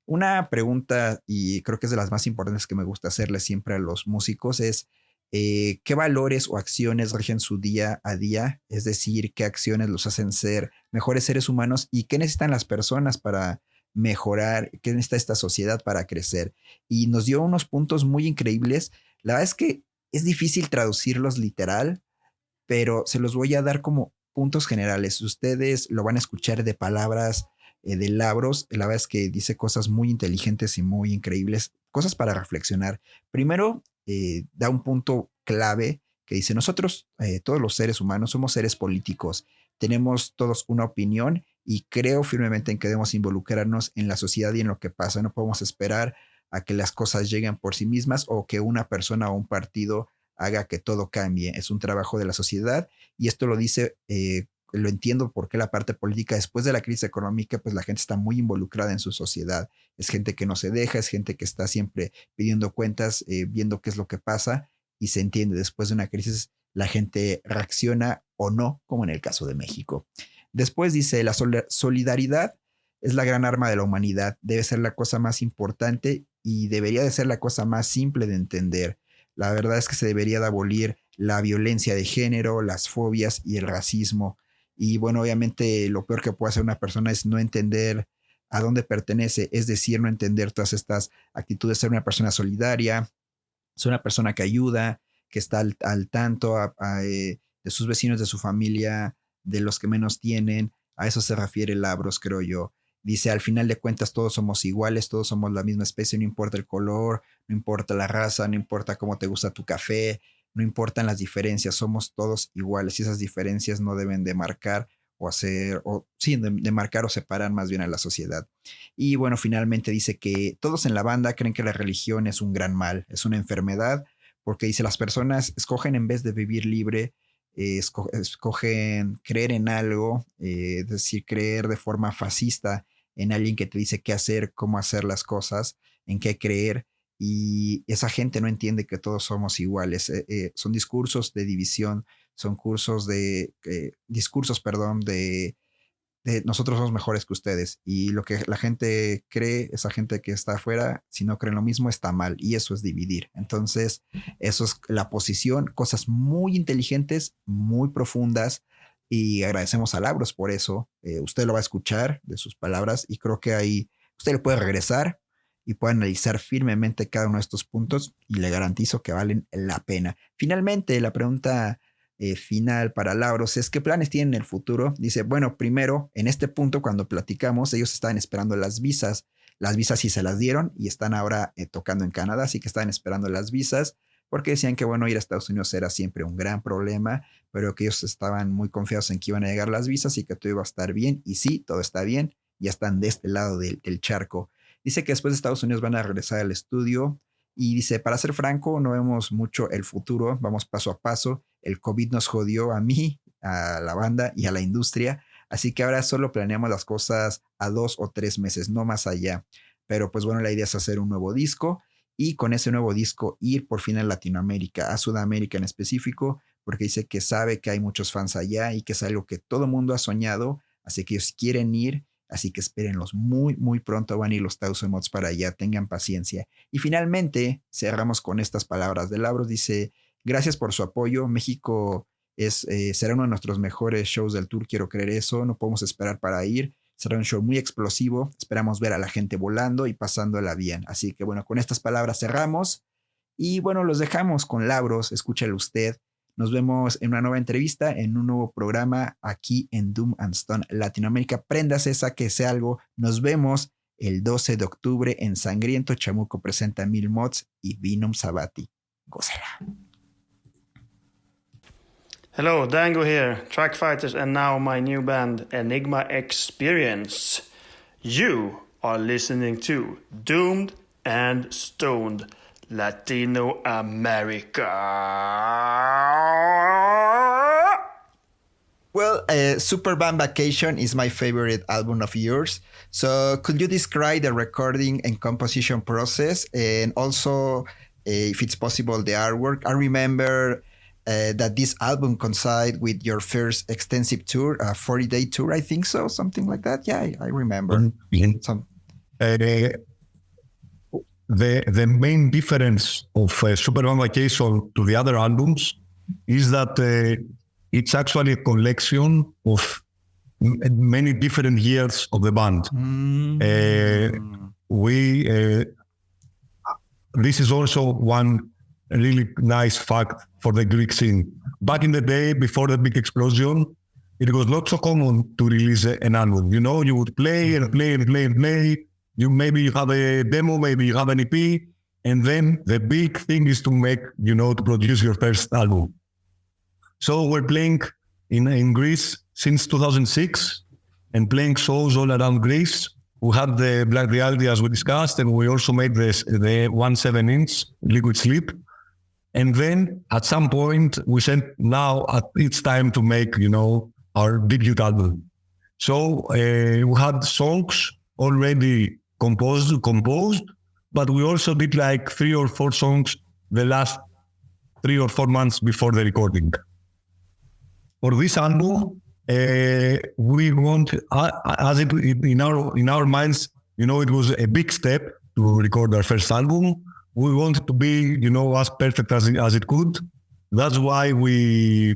Una pregunta, y creo que es de las más importantes que me gusta hacerle siempre a los músicos, es ¿qué valores o acciones rigen su día a día? Es decir, ¿qué acciones los hacen ser mejores seres humanos? ¿Y qué necesitan las personas para mejorar? ¿Qué necesita esta sociedad para crecer? Y nos dio unos puntos muy increíbles. La verdad es que es difícil traducirlos literal, pero se los voy a dar como puntos generales. Ustedes lo van a escuchar de palabras de Labros. La verdad es que dice cosas muy inteligentes y muy increíbles, cosas para reflexionar. Primero, da un punto clave que dice, nosotros, todos los seres humanos, somos seres políticos, tenemos todos una opinión y creo firmemente en que debemos involucrarnos en la sociedad y en lo que pasa. No podemos esperar a que las cosas lleguen por sí mismas o que una persona o un partido haga que todo cambie. Es un trabajo de la sociedad y esto lo dice, lo entiendo porque la parte política después de la crisis económica, pues la gente está muy involucrada en su sociedad. Es gente que no se deja, es gente que está siempre pidiendo cuentas, viendo qué es lo que pasa y se entiende. Después de una crisis, la gente reacciona o no, como en el caso de México. Después dice, la solidaridad es la gran arma de la humanidad. Debe ser la cosa más importante y debería de ser la cosa más simple de entender. La verdad es que se debería de abolir la violencia de género, las fobias y el racismo. Y bueno, obviamente lo peor que puede hacer una persona es no entender a dónde pertenece, es decir, no entender todas estas actitudes, ser una persona solidaria, ser una persona que ayuda, que está al tanto de sus vecinos, de su familia, de los que menos tienen. A eso se refiere Labros, creo yo. Dice, al final de cuentas todos somos iguales, todos somos la misma especie, no importa el color, no importa la raza, no importa cómo te gusta tu café, no importan las diferencias, somos todos iguales y esas diferencias no deben de marcar o hacer, o sí, de marcar o separar más bien a la sociedad. Y bueno, finalmente dice que todos en la banda creen que la religión es un gran mal, es una enfermedad, porque dice las personas escogen en vez de vivir libre, escogen creer en algo, es decir, creer de forma fascista en alguien que te dice qué hacer, cómo hacer las cosas, en qué creer, y esa gente no entiende que todos somos iguales. Son discursos de división, son discursos, perdón, de nosotros somos mejores que ustedes y lo que la gente cree, esa gente que está afuera, si no creen lo mismo, está mal y eso es dividir. Entonces, eso es la posición, cosas muy inteligentes, muy profundas y agradecemos a Labros por eso. Usted lo va a escuchar de sus palabras y creo que ahí usted le puede regresar y puede analizar firmemente cada uno de estos puntos y le garantizo que valen la pena. Finalmente, la pregunta final para Labros es ¿qué planes tienen en el futuro? Dice, bueno, primero, en este punto, cuando platicamos, ellos estaban esperando las visas. Las visas sí se las dieron y están ahora tocando en Canadá, así que estaban esperando las visas porque decían que, bueno, ir a Estados Unidos era siempre un gran problema, pero que ellos estaban muy confiados en que iban a llegar las visas y que todo iba a estar bien. Y sí, todo está bien, ya están de este lado del charco. Dice que después de Estados Unidos van a regresar al estudio y dice, para ser franco, no vemos mucho el futuro, vamos paso a paso. El COVID nos jodió a mí, a la banda y a la industria, así que ahora solo planeamos las cosas a 2 o 3 meses, no más allá. Pero pues bueno, la idea es hacer un nuevo disco y con ese nuevo disco ir por fin a Latinoamérica, a Sudamérica en específico, porque dice que sabe que hay muchos fans allá y que es algo que todo mundo ha soñado, así que ellos quieren ir. Así que espérenlos muy, muy pronto van a ir los Thousand Mods para allá, tengan paciencia. Y finalmente cerramos con estas palabras de Labros. Dice, gracias por su apoyo. México será uno de nuestros mejores shows del tour, quiero creer eso. No podemos esperar para ir. Será un show muy explosivo. Esperamos ver a la gente volando y pasándola bien. Así que bueno, con estas palabras cerramos. Y bueno, los dejamos con Labros. Escúchalo usted. Nos vemos en una nueva entrevista, en un nuevo programa aquí en Doom and Stone Latinoamérica. Préndase, sáquese algo. Nos vemos el 12 de octubre en Sangriento. Chamuco presenta 1000 mods y Vinum Sabati. Gózala. Hello, Dango here, Track Fighters, and now my new band, Enigma Experience. You are listening to Doomed and Stoned Latino America. Well, Superband Vacation is my favorite album of yours. So could you describe the recording and composition process, and also, if it's possible, the artwork? I remember that this album coincided with your first extensive tour, a 40-day tour, I think so, something like that. Yeah, I remember. The main difference of Superman Vacation to the other albums is that it's actually a collection of many different years of the band. This is also one really nice fact for the Greek scene. Back in the day, before the big explosion, it was not so common to release an album. You know, you would play and play and play and play. Maybe you have a demo, maybe you have an EP, and then the big thing is to make, to produce your first album. So we're playing in Greece since 2006 and playing shows all around Greece. We had the Black Reality, as we discussed, and we also made the 1/7-inch Liquid Sleep. And then at some point we said, now it's time to make, our debut album. So we had songs already composed, but we also did like 3 or 4 songs the last 3 or 4 months before the recording. For this album, we want, as it in our minds, it was a big step to record our first album. We wanted to be, as perfect as it could. That's why we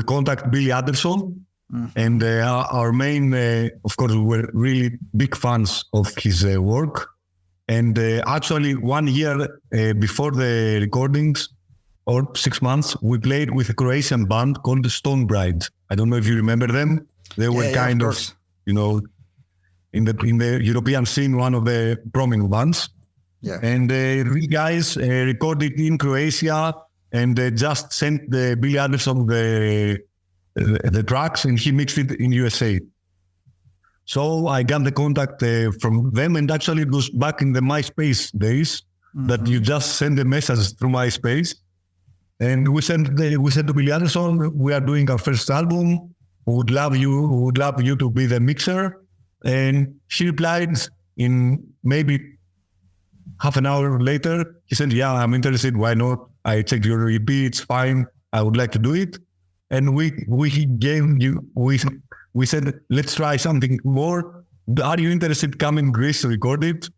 contact Billy Anderson. And our main, of course, we were really big fans of his work. And actually 1 year before the recordings, or 6 months, we played with a Croatian band called Stone Bride. I don't know if you remember them. They were kind of in the European scene, one of the prominent bands. Yeah. And these guys recorded in Croatia and just sent Billy Anderson the tracks, and he mixed it in USA. So I got the contact from them, and actually it was back in the MySpace days that you just send a message through MySpace. And we said to Billy Anderson, we are doing our first album. We would love you to be the mixer. And she replied in maybe half an hour later. He said, yeah, I'm interested. Why not? I checked your EP. It's fine. I would like to do it. And we said, let's try something more. Are you interested? Come in Greece to record it.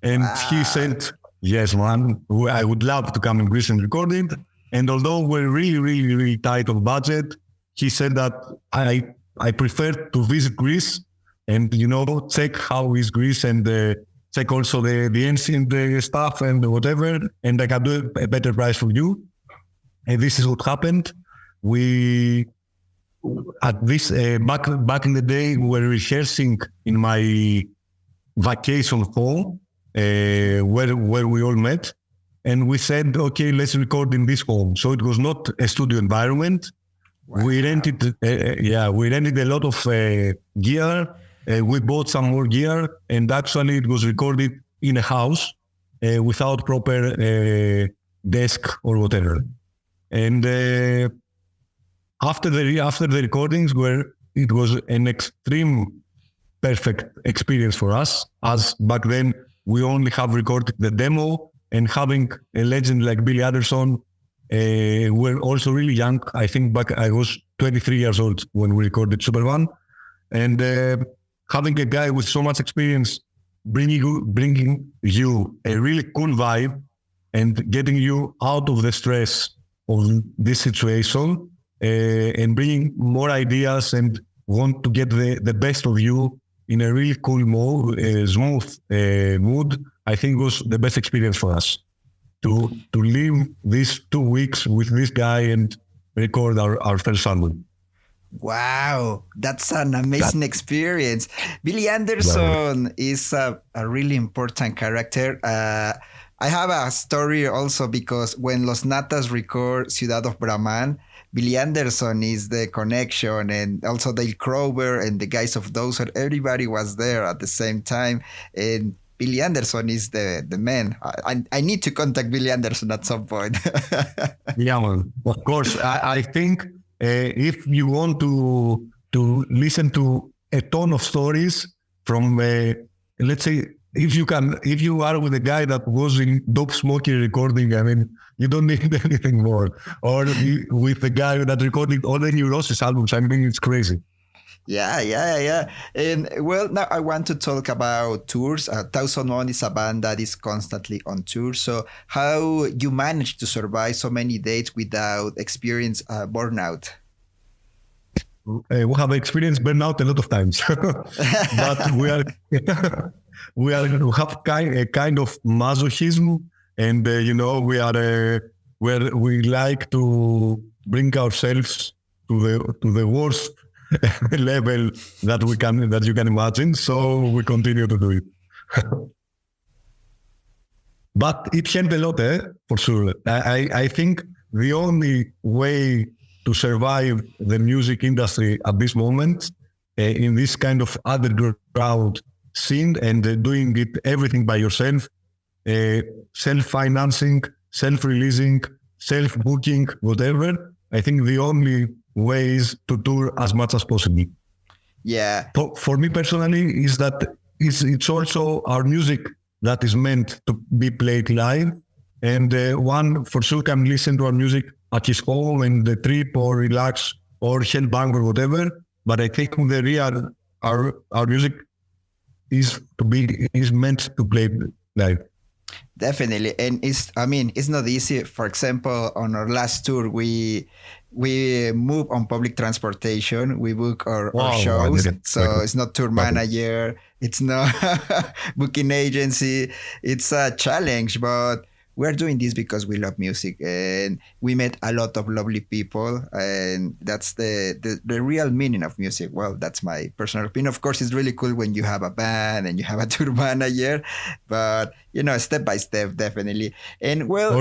And he said, yes, man, I would love to come in Greece and record it. And although we're really, really, really tight on budget, he said that I prefer to visit Greece and, check how is Greece and check also the ancient stuff and whatever. And I can do a better price for you. And this is what happened. We, at this, back in the day, we were rehearsing in my vacation home where we all met. And we said, okay, let's record in this home. So it was not a studio environment. Wow. We rented a lot of gear. We bought some more gear, and actually it was recorded in a house without proper desk or whatever. And after the recordings, it was an extreme perfect experience for us, as back then we only have recorded the demo. And having a legend like Billy Anderson, we're also really young. I think back I was 23 years old when we recorded Superman. And having a guy with so much experience bringing you a really cool vibe and getting you out of the stress of this situation and bringing more ideas and want to get the best of you in a really cool mode, smooth mood, I think was the best experience for us to live these 2 weeks with this guy and record our first album. Wow, that's an amazing experience. Billy Anderson is a really important character. I have a story also because when Los Natas record Ciudad of Brahman, Billy Anderson is the connection, and also Dale Crover and the guys of Dozer. Everybody was there at the same time, and Billy Anderson is the man. I need to contact Billy Anderson at some point. Yeah, man. Of course. I think if you want to listen to a ton of stories from, let's say, if you are with a guy that was in Dope Smokey recording, I mean, you don't need anything more. Or with the guy that recorded all the Neurosis albums, I mean, it's crazy. Yeah. And well, now I want to talk about tours. 1001 is a band that is constantly on tour. So how you manage to survive so many dates without experience burnout? We have experienced burnout a lot of times, but we have a kind of masochism, and we like to bring ourselves to the worst level that you can imagine. So we continue to do it. But it helped a lot, for sure. I think the only way to survive the music industry at this moment, in this kind of underground scene, and doing it everything by yourself, self-financing, self-releasing, self-booking, whatever, I think the only way is to tour as much as possible. Yeah. For me personally, is that it's also our music that is meant to be played live, and one for sure can listen to our music at his home in the trip or relax or headbang or whatever. But I think our music is meant to play live. Definitely. And it's not easy. For example, on our last tour, we move on public transportation. We book our shows. So it's not tour manager. It's not booking agency. It's a challenge, but we're doing this because we love music, and we met a lot of lovely people, and that's the real meaning of music. Well, that's my personal opinion. Of course, it's really cool when you have a band and you have a tour manager, but step by step, definitely. And well,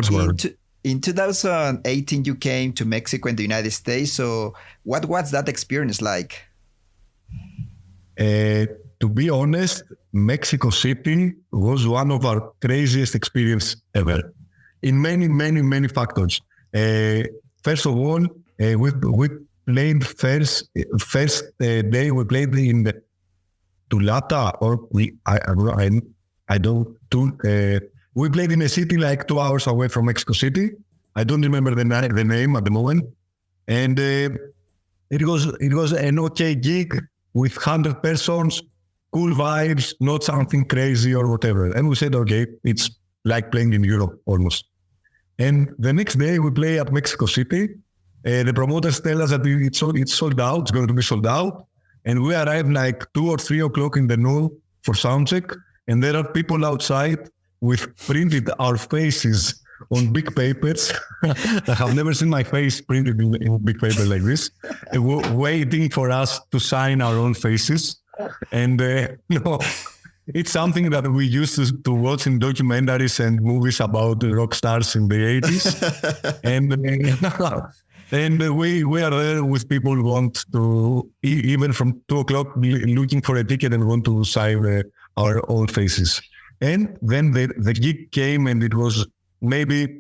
in 2018, you came to Mexico and the United States. So what was that experience like? To be honest, Mexico City was one of our craziest experiences ever, in many, many, many factors. First of all, we played first day. We played in Tulata, we played in a city like 2 hours away from Mexico City. I don't remember the name at the moment, and it was an okay gig with 100 persons. Cool vibes, not something crazy or whatever. And we said, okay, it's like playing in Europe almost. And the next day we play at Mexico City. The promoters tell us that it's sold out, it's going to be sold out. And we arrive like 2 or 3 o'clock in the noon for soundcheck. And there are people outside with printed our faces on big papers. I have never seen my face printed in big paper like this, waiting for us to sign our own faces. And it's something that we used to watch in documentaries and movies about rock stars in the 80s. and we are there with people who want to, even from 2 o'clock, looking for a ticket and want to sign our own faces. And then the gig came, and it was maybe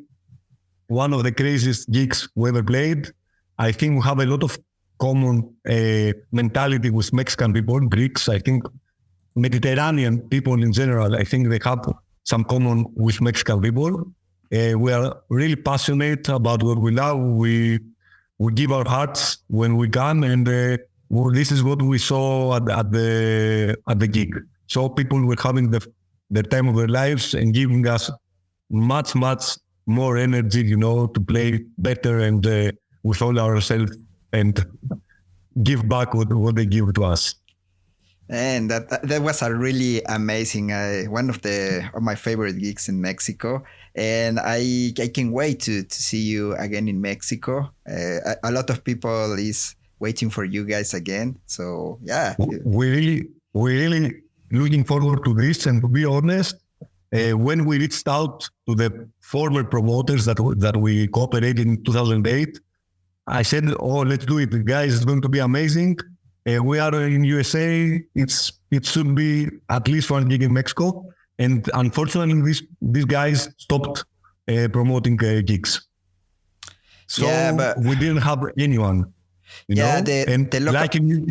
one of the craziest gigs we ever played. I think we have a lot of common mentality with Mexican people, Greeks. I think Mediterranean people in general, I think they have some common with Mexican people. We are really passionate about what we love. We give our hearts when we can, and this is what we saw at the gig. So people were having the time of their lives and giving us much, much more energy, to play better and with all ourselves and give back what they give to us. And that was a really amazing, one of my favorite gigs in Mexico. And I can't wait to see you again in Mexico. A lot of people is waiting for you guys again. So yeah. We really looking forward to this. And to be honest, when we reached out to the former promoters that we cooperated in 2008, I said, "Oh, let's do it, guys! It's going to be amazing. We are in USA. It should be at least one gig in Mexico." And unfortunately, these guys stopped promoting gigs. So but we didn't have anyone. You know? The local.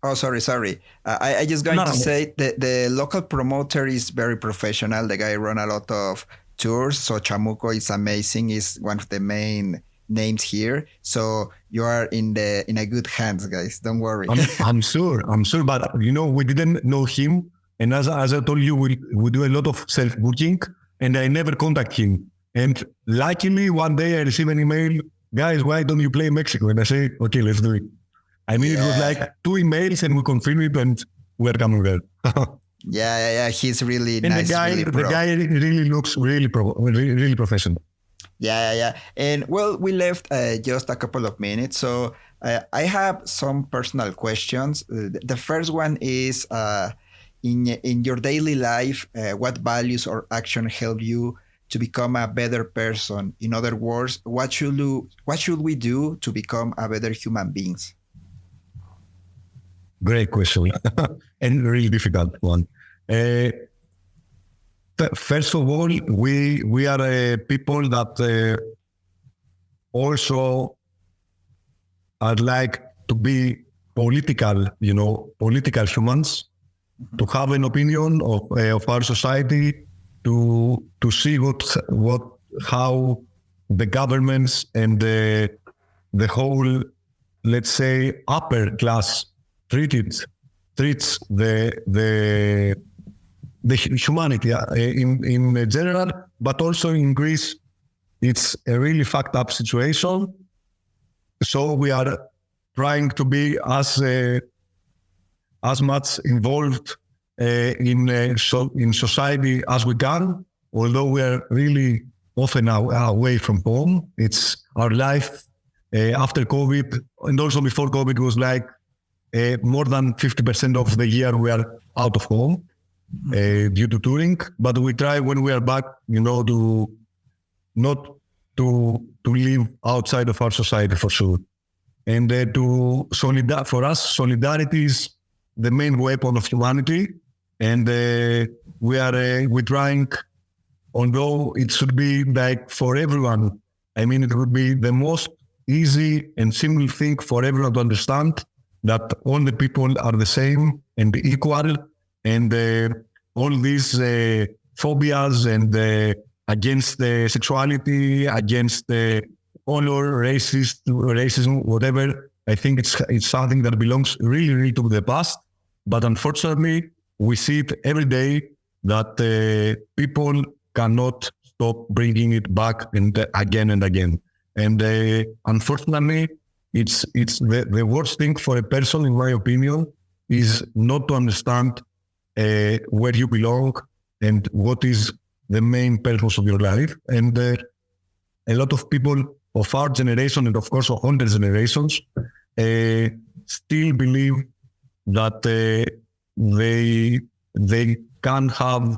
Oh, sorry. I just going to say the local promoter is very professional. The guy run a lot of tours. So Chamuco is amazing. He's one of the main names here. So you are in a good hands, guys. Don't worry. I'm sure. But we didn't know him. And as I told you, we do a lot of self-booking, and I never contact him. And luckily, one day I received an email, "Guys, why don't you play in Mexico?" And I say, "Okay, let's do it." I mean, It was like 2 emails, and we confirmed it, and we're coming there. Yeah. He's really and nice. The guy really looks really professional. Yeah. And well, we left just a couple of minutes. So I have some personal questions. The first one is, in your daily life, what values or action help you to become a better person? In other words, what should we do to become a better human beings? Great question. And really difficult one. First of all, we are people that also are like to be political humans, to have an opinion of our society, to see how the governments and the whole, let's say, upper class treats the humanity in general, but also in Greece, it's a really fucked up situation. So we are trying to be as much involved in society as we can, although we are really often away from home. It's our life after COVID, and also before COVID was like more than 50% of the year we are out of home due to touring. But we try when we are back, to not to live outside of our society for sure. And for us, solidarity is the main weapon of humanity. And we're trying, although it should be like for everyone, I mean, it would be the most easy and simple thing for everyone to understand that all the people are the same and equal, and all these phobias and against the sexuality, against the color, racism, whatever. I think it's something that belongs really, really to the past. But unfortunately, we see it every day that people cannot stop bringing it back and again and again. And unfortunately, it's the worst thing for a person, in my opinion, is not to understand where you belong and what is the main purpose of your life. And a lot of people of our generation, and of course of older generations, still believe that they can have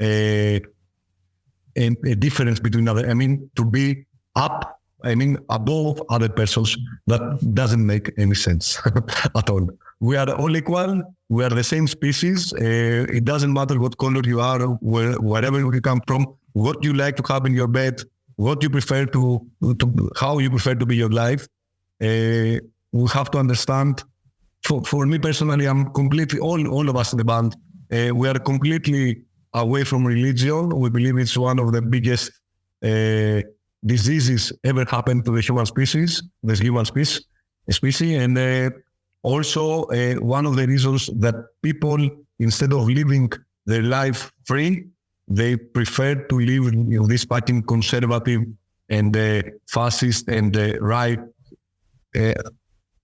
a difference between other. I mean, to be above other persons, that doesn't make any sense at all. We are all equal. We are the same species. It doesn't matter what color you are, wherever you come from, what you like to have in your bed, what you prefer how you prefer to be your life. We have to understand. For me personally, I'm completely, all of us in the band, we are completely away from religion. We believe it's one of the biggest diseases ever happened to the human species, and also one of the reasons that people, instead of living their life free, they prefer to live in this fucking conservative and fascist and right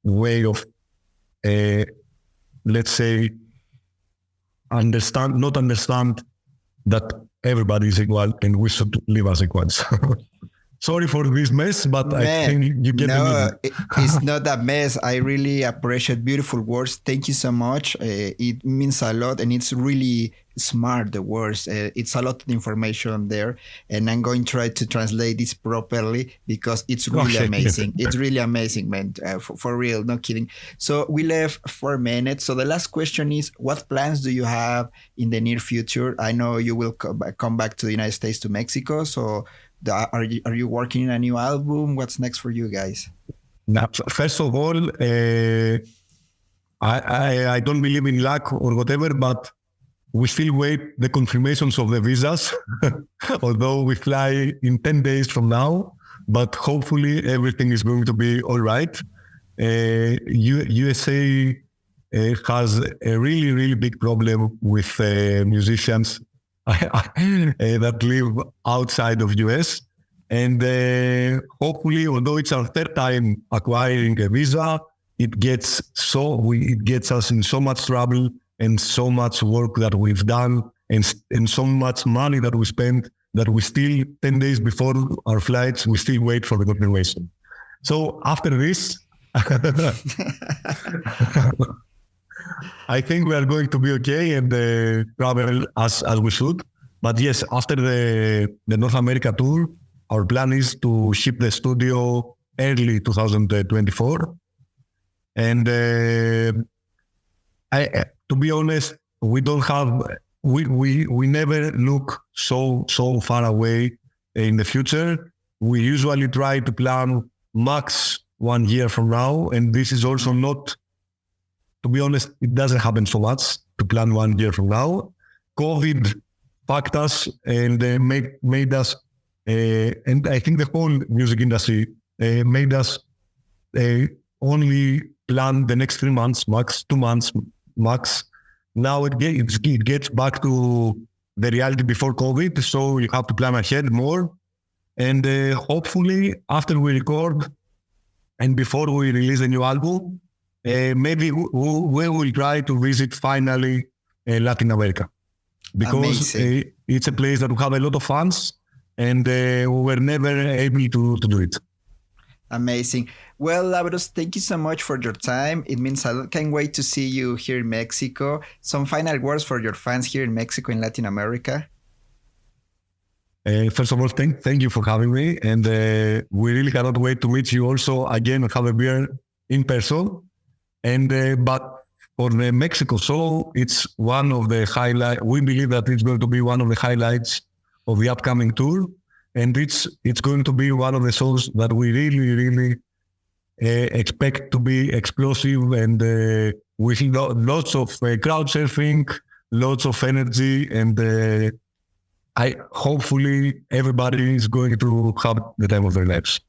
way of let's say, not understand that everybody is equal and we should live as equals. Sorry for this mess, but I think you get the meaning. It's not a mess. I really appreciate beautiful words. Thank you so much. It means a lot, and it's really smart, the words. It's a lot of information there, and I'm going to try to translate this properly because it's really amazing. It's really amazing, man. For real, no kidding. So we left 4 minutes. So the last question is, what plans do you have in the near future? I know you will come back to the United States, to Mexico. So are you working on a new album? What's next for you guys? Now, first of all, I don't believe in luck or whatever, but we still wait the confirmations of the visas, although we fly in 10 days from now, but hopefully everything is going to be all right. USA has a really, really big problem with musicians that live outside of US. And hopefully, although it's our 3rd time acquiring a visa, it gets us in so much trouble and so much work that we've done and so much money that we spent that we still, 10 days before our flights, we still wait for the confirmation. So after this, I think we are going to be okay and travel as we should. But yes, after the North America tour, our plan is to ship the studio early 2024. And to be honest, we never look so far away in the future. We usually try to plan max 1 year from now. And this is also not, to be honest, it doesn't happen so much to plan 1 year from now. COVID fucked us and made us, and I think the whole music industry made us only plan the next 3 months, max 2 months, max. Now it gets back to the reality before COVID, so you have to plan ahead more. And hopefully after we record and before we release a new album, maybe we will try to visit finally Latin America, because it's a place that we have a lot of fans and we were never able to do it. Amazing. Well, Labros, thank you so much for your time. It means a lot. Can't wait to see you here in Mexico. Some final words for your fans here in Mexico, in Latin America. First of all, thank you for having me. And we really cannot wait to meet you also again and have a beer in person. And but for the Mexico show, it's one of the highlights. We believe that it's going to be one of the highlights of the upcoming tour. And it's going to be one of the shows that we really expect to be explosive and with lots of crowd surfing, lots of energy, and hopefully everybody is going to have the time of their lives.